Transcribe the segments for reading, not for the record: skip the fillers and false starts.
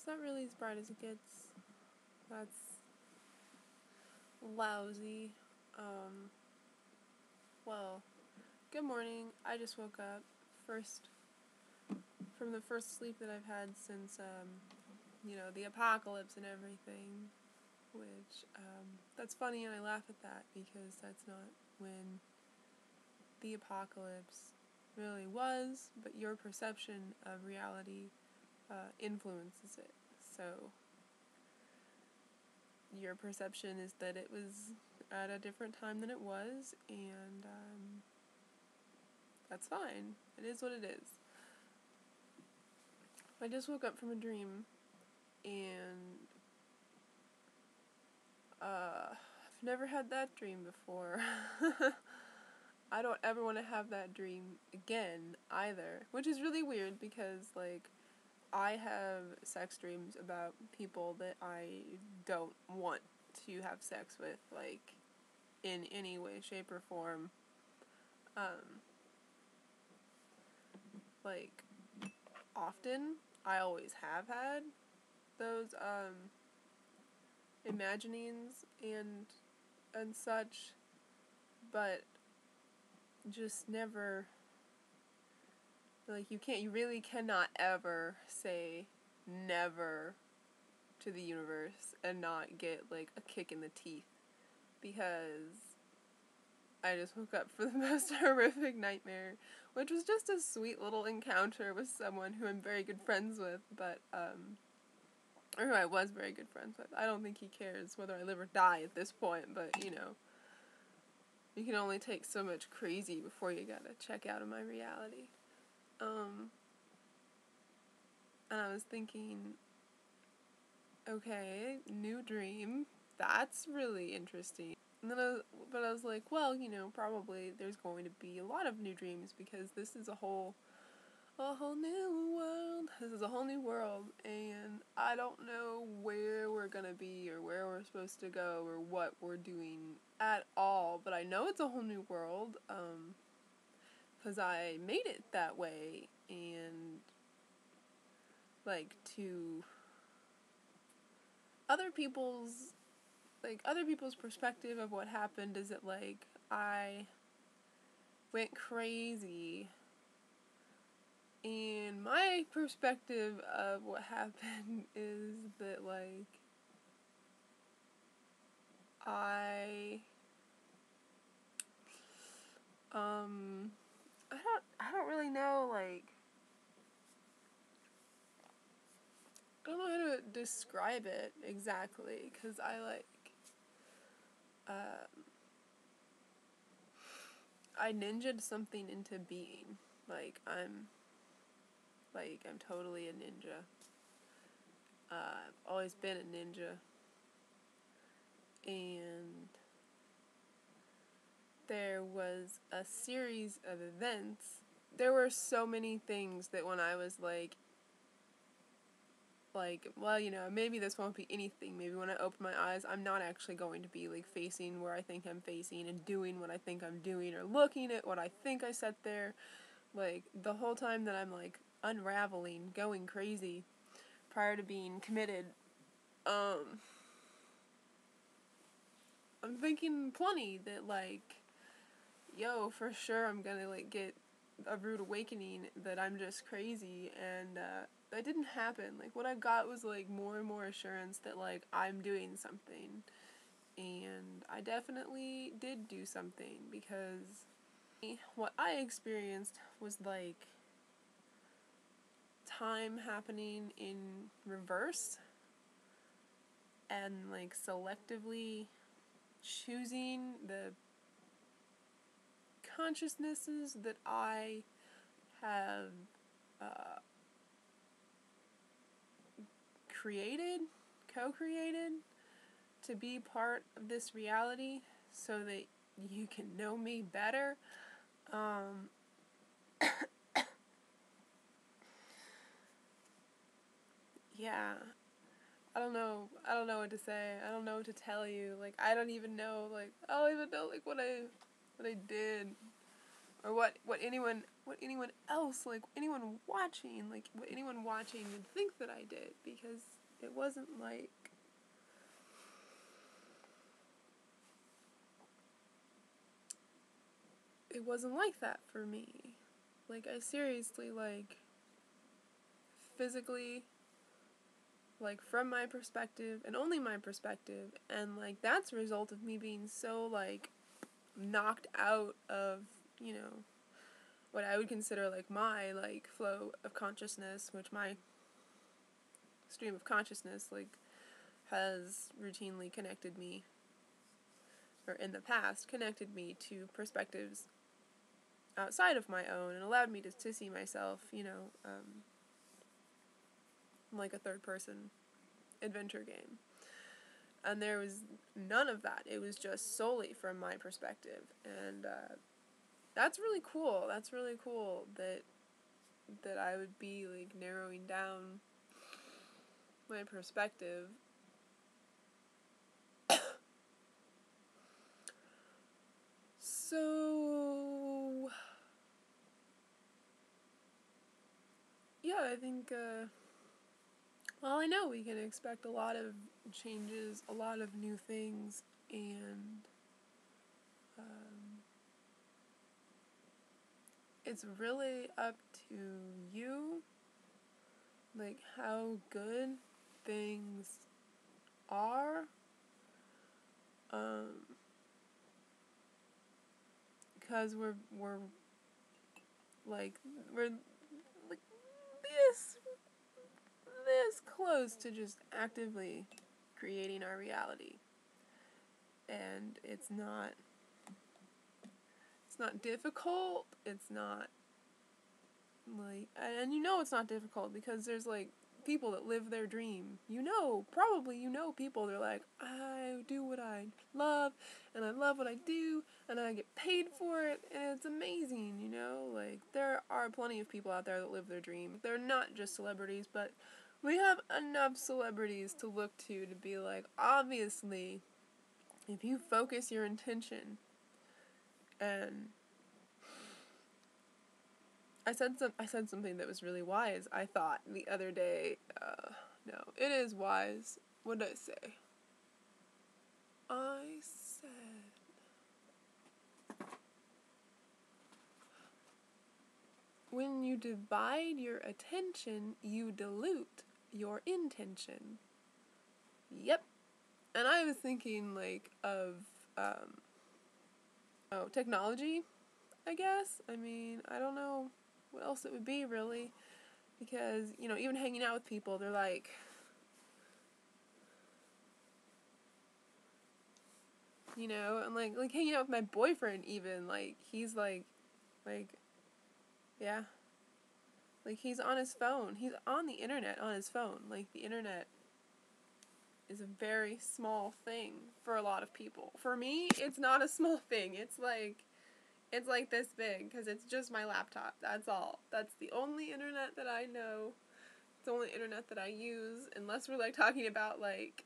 It's not really as bright as it gets. That's lousy. Well, good morning. I just woke up from the first sleep that I've had since, the apocalypse and everything, which, that's funny and I laugh at that because that's not when the apocalypse really was, but your perception of reality influences it. So your perception is that it was at a different time than it was, and that's fine. It is what it is. I just woke up from a dream, and I've never had that dream before. I don't ever want to have that dream again either, which is really weird because, like, I have sex dreams about people that I don't want to have sex with, like, in any way, shape, or form. Like, often, I always have had those, imaginings and such, but just never, like, you really cannot ever say never to the universe and not get, like, a kick in the teeth, because I just woke up for the most horrific nightmare, which was just a sweet little encounter with someone who I'm very good friends with, but, or who I was very good friends with. I don't think he cares whether I live or die at this point, but, you can only take so much crazy before you gotta check out of my reality. And I was thinking, okay, new dream, that's really interesting. And then I was like, well, probably there's going to be a lot of new dreams because this is a whole new world. This is a whole new world, and I don't know where we're gonna be or where we're supposed to go or what we're doing at all, but I know it's a whole new world, because I made it that way, and, like, to other people's perspective of what happened is that, like, I went crazy, and my perspective of what happened is that, like, I don't really know, like, I don't know how to describe it exactly, because I ninja'd something into being. I'm totally a ninja. I've always been a ninja. And there was a series of events. There were so many things that when I was like, well, maybe this won't be anything. Maybe when I open my eyes, I'm not actually going to be, like, facing where I think I'm facing and doing what I think I'm doing or looking at what I think I set there. Like, the whole time that I'm, like, unraveling, going crazy prior to being committed, I'm thinking plenty that, like, yo, for sure I'm gonna, like, get a rude awakening that I'm just crazy, and, that didn't happen. Like, what I got was, like, more and more assurance that, like, I'm doing something, and I definitely did do something, because what I experienced was, like, time happening in reverse, and, like, selectively choosing the consciousnesses that I have co-created to be part of this reality so that you can know me better. Yeah. I don't know what to say. I don't know what to tell you. Like, I don't even know, like, what I did. or what anyone else, like anyone watching would think that I did, because it wasn't like that for me. Like, I seriously, like, physically, like, from my perspective, and only my perspective, and, like, that's a result of me being so, like, knocked out of, you know, what I would consider, like, my, like, flow of consciousness, which my stream of consciousness, like, has routinely connected me, or in the past, connected me to perspectives outside of my own, and allowed me to see myself, you know, like a third-person adventure game. And there was none of that. It was just solely from my perspective. And that's really cool. That's really cool that I would be, like, narrowing down my perspective. So, yeah, I think, well, I know we can expect a lot of changes, a lot of new things, and it's really up to you, like, how good things are. Because we're like this close to just actively creating our reality, and it's not difficult. It's not like, and you know it's not difficult because there's, like, people that live their dream. Probably people, they're like, I do what I love, and I love what I do, and I get paid for it, and it's amazing, you know? Like, there are plenty of people out there that live their dream. They're not just celebrities, but we have enough celebrities to look to be like, obviously, if you focus your intention, and I said something that was really wise, I thought, the other day. No, it is wise. What did I say? I said, when you divide your attention, you dilute your intention. Yep. And I was thinking, like, of, technology, I guess. I mean, I don't know what else it would be, really. Because, you know, even hanging out with people, they're like, you know, and, like hanging out with my boyfriend, even, like, he's, like, yeah. Like, he's on his phone. He's on the internet on his phone. Like, the internet is a very small thing for a lot of people. For me, it's not a small thing. It's like this big, because it's just my laptop. That's all. That's the only internet that I know. It's the only internet that I use, unless we're, like, talking about, like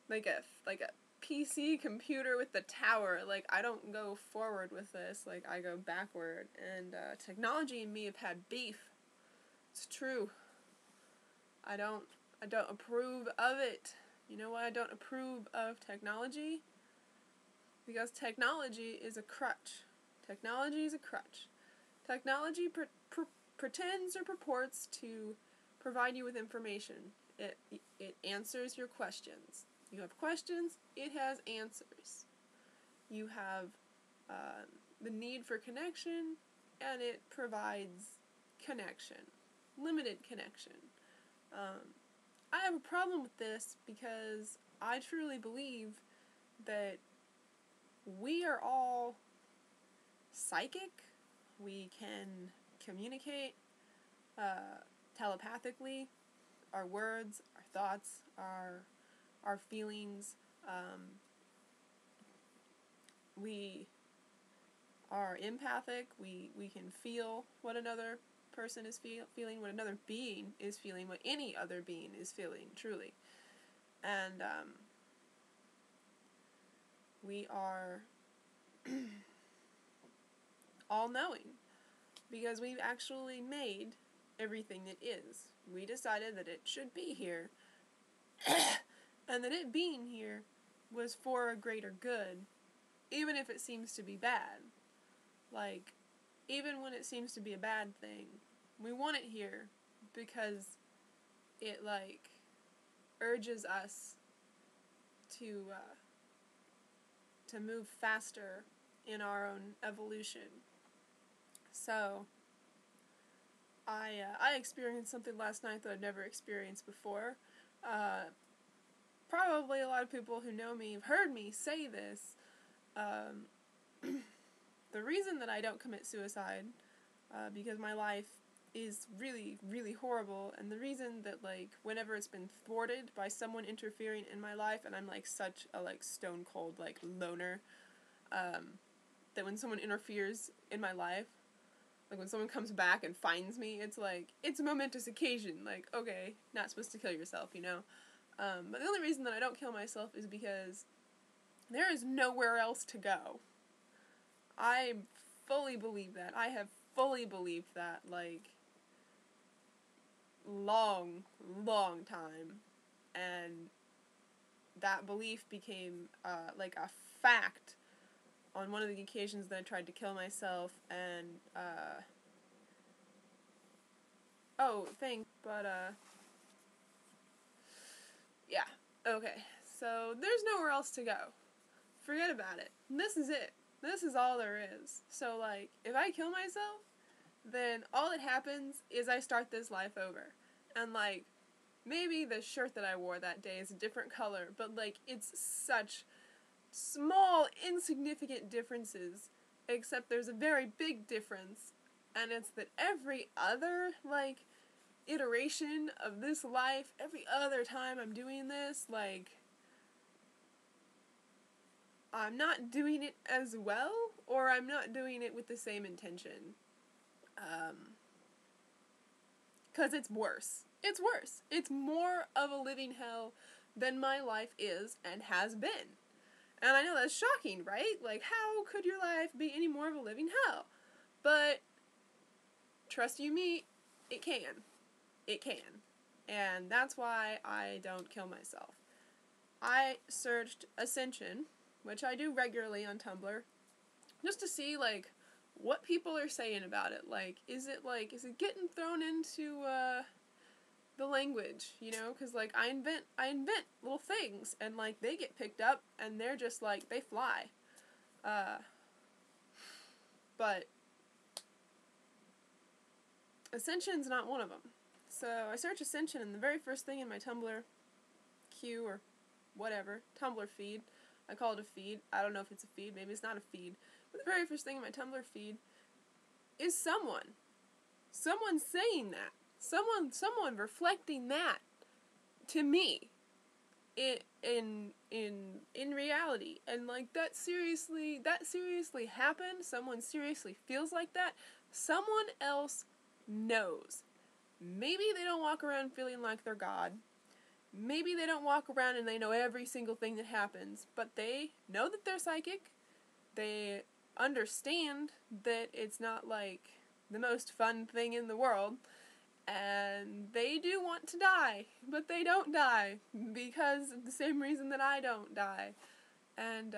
a PC computer with the tower. Like, I don't go forward with this. Like, I go backward. And technology and me have had beef. It's true. I don't approve of it. You know why I don't approve of technology? Because technology is a crutch. Technology is a crutch. Technology pretends or purports to provide you with information. It answers your questions. You have questions, it has answers. You have the need for connection, and it provides connection. Limited connection. I have a problem with this because I truly believe that we are all psychic. We can communicate telepathically. Our words, our thoughts, our feelings. We are empathic. We can feel what another person is feeling, what another being is feeling, what any other being is feeling, truly. And we are all-knowing, because we've actually made everything that is. We decided that it should be here, and that it being here was for a greater good, even if it seems to be bad. Like, even when it seems to be a bad thing, we want it here because it, like, urges us to move faster in our own evolution. So, I experienced something last night that I've never experienced before. Probably a lot of people who know me have heard me say this. The reason that I don't commit suicide, because my life is really, really horrible, and the reason that, like, whenever it's been thwarted by someone interfering in my life, and I'm, like, such a, like, stone cold, like, loner, that when someone interferes in my life, like, when someone comes back and finds me, it's, like, it's a momentous occasion, like, okay, not supposed to kill yourself, you know? But the only reason that I don't kill myself is because there is nowhere else to go. I fully believe that. I have fully believed that, like, long, long time. And that belief became, like, a fact on one of the occasions that I tried to kill myself, and, yeah, okay, so there's nowhere else to go. Forget about it. This is it. This is all there is. So, like, if I kill myself, then all that happens is I start this life over. And, like, maybe the shirt that I wore that day is a different color, but, like, it's such small, insignificant differences, except there's a very big difference, and it's that every other, like, iteration of this life, every other time I'm doing this, like, I'm not doing it as well, or I'm not doing it with the same intention. 'Cause it's worse. It's worse. It's more of a living hell than my life is and has been. And I know that's shocking, right? Like, how could your life be any more of a living hell? But, trust you me, it can. It can. And that's why I don't kill myself. I searched Ascension, which I do regularly on Tumblr, just to see, like, what people are saying about it. Like, is it getting thrown into, the language, you know? Because, like, I invent little things, and, like, they get picked up, and they're just, like, they fly. But Ascension's not one of them. So I search Ascension, and the very first thing in my Tumblr queue, or whatever, Tumblr feed, I call it a feed, I don't know if it's a feed, maybe it's not a feed, but the very first thing in my Tumblr feed is someone saying that, someone reflecting that to me in reality, and, like, that seriously happened. Someone seriously feels like that. Someone else knows. Maybe they don't walk around feeling like they're God. Maybe they don't walk around and they know every single thing that happens, but they know that they're psychic. They understand that it's not, like, the most fun thing in the world, and they do want to die, but they don't die, because of the same reason that I don't die. And,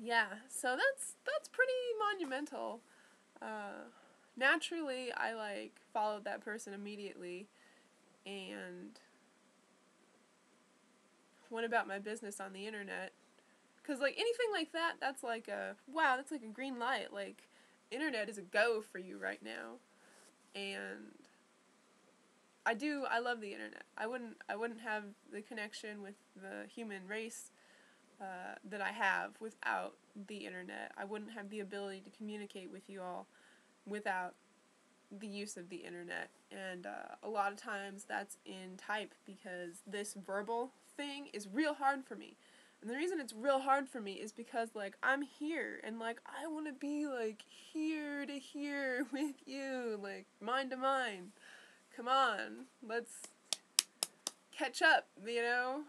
yeah, so that's pretty monumental. Naturally, I, like, followed that person immediately, and went about my business on the internet. Because, like, anything like that, that's like that's like a green light. Like, internet is a go for you right now. And I love the internet. I wouldn't have the connection with the human race that I have without the internet. I wouldn't have the ability to communicate with you all without the use of the internet. And a lot of times that's in type, because this verbal thing is real hard for me. And the reason it's real hard for me is because, like, I'm here, and, like, I want to be, like, here to here with you, like, mind to mind. Come on, let's catch up, you know?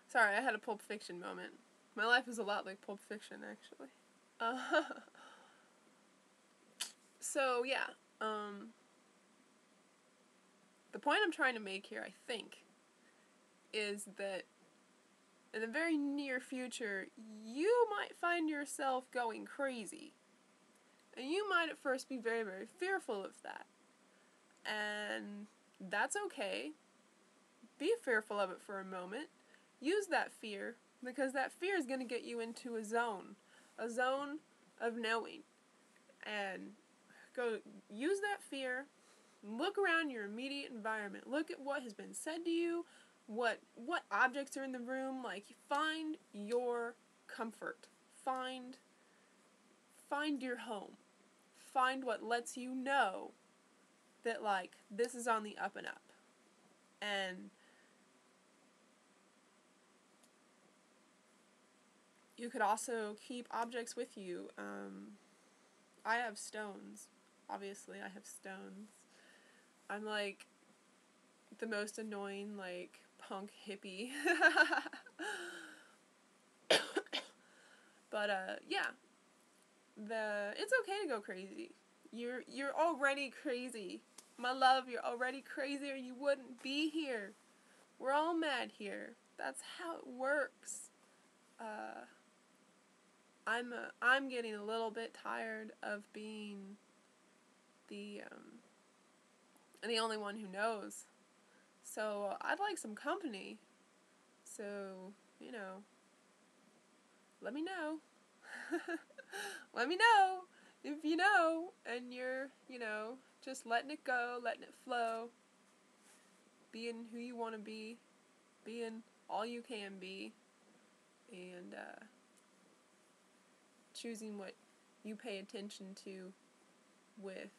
Sorry, I had a Pulp Fiction moment. My life is a lot like Pulp Fiction, actually. Uh, so, yeah. The point I'm trying to make here, I think, is that in the very near future, you might find yourself going crazy. And you might at first be very, very fearful of that. And that's okay. Be fearful of it for a moment. Use that fear, because that fear is going to get you into a zone of knowing. And go use that fear. Look around your immediate environment. Look at what has been said to you, what objects are in the room. Like, find your comfort. Find your home. Find what lets you know that, like, this is on the up and up. And you could also keep objects with you. I have stones. Obviously, I have stones. I'm, like, the most annoying, like, punk hippie. But, yeah. It's okay to go crazy. You're already crazy. My love, you're already crazy or you wouldn't be here. We're all mad here. That's how it works. I'm getting a little bit tired of being the only one who knows. So I'd like some company. So, let me know. Let me know if you know and you're, just letting it go, letting it flow, being who you want to be, being all you can be, and choosing what you pay attention to with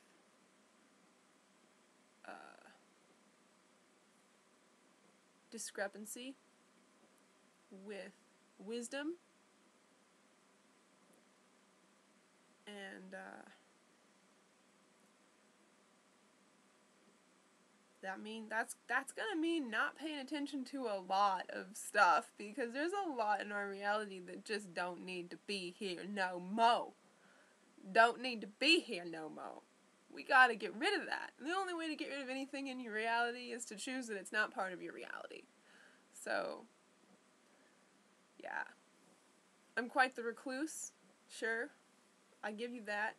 discrepancy, with wisdom, and that's gonna mean not paying attention to a lot of stuff, because there's a lot in our reality that just don't need to be here no mo. Don't need to be here no mo. We gotta get rid of that. And the only way to get rid of anything in your reality is to choose that it's not part of your reality. So, yeah. I'm quite the recluse, sure. I give you that.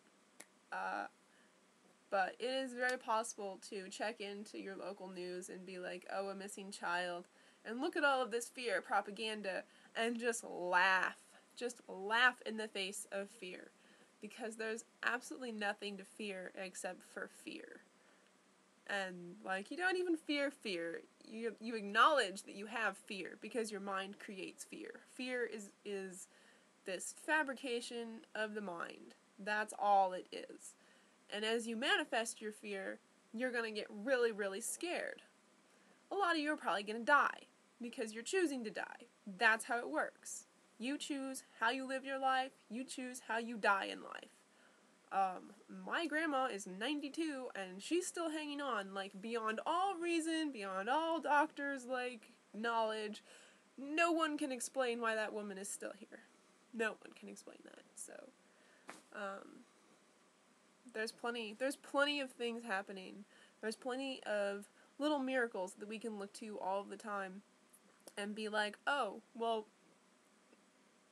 But it is very possible to check into your local news and be like, oh, a missing child, and look at all of this fear propaganda and just laugh. Just laugh in the face of fear. Because there's absolutely nothing to fear except for fear. And, like, you don't even fear fear. You acknowledge that you have fear because your mind creates fear. Fear is this fabrication of the mind. That's all it is. And as you manifest your fear, you're going to get really, really scared. A lot of you are probably going to die because you're choosing to die. That's how it works. You choose how you live your life. You choose how you die in life. My grandma is 92 and she's still hanging on, like, beyond all reason, beyond all doctors', like, knowledge. No one can explain why that woman is still here. No one can explain that. So, there's plenty of things happening. There's plenty of little miracles that we can look to all the time and be like, oh, well,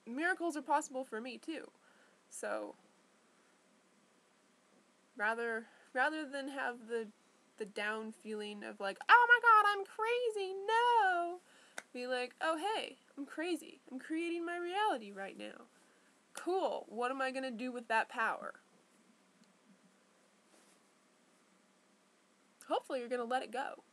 miracles are possible for me too. So, rather than have the down feeling of like, oh my god, I'm crazy, no! Be like, oh hey, I'm crazy. I'm creating my reality right now. Cool, what am I gonna do with that power? Hopefully you're gonna let it go.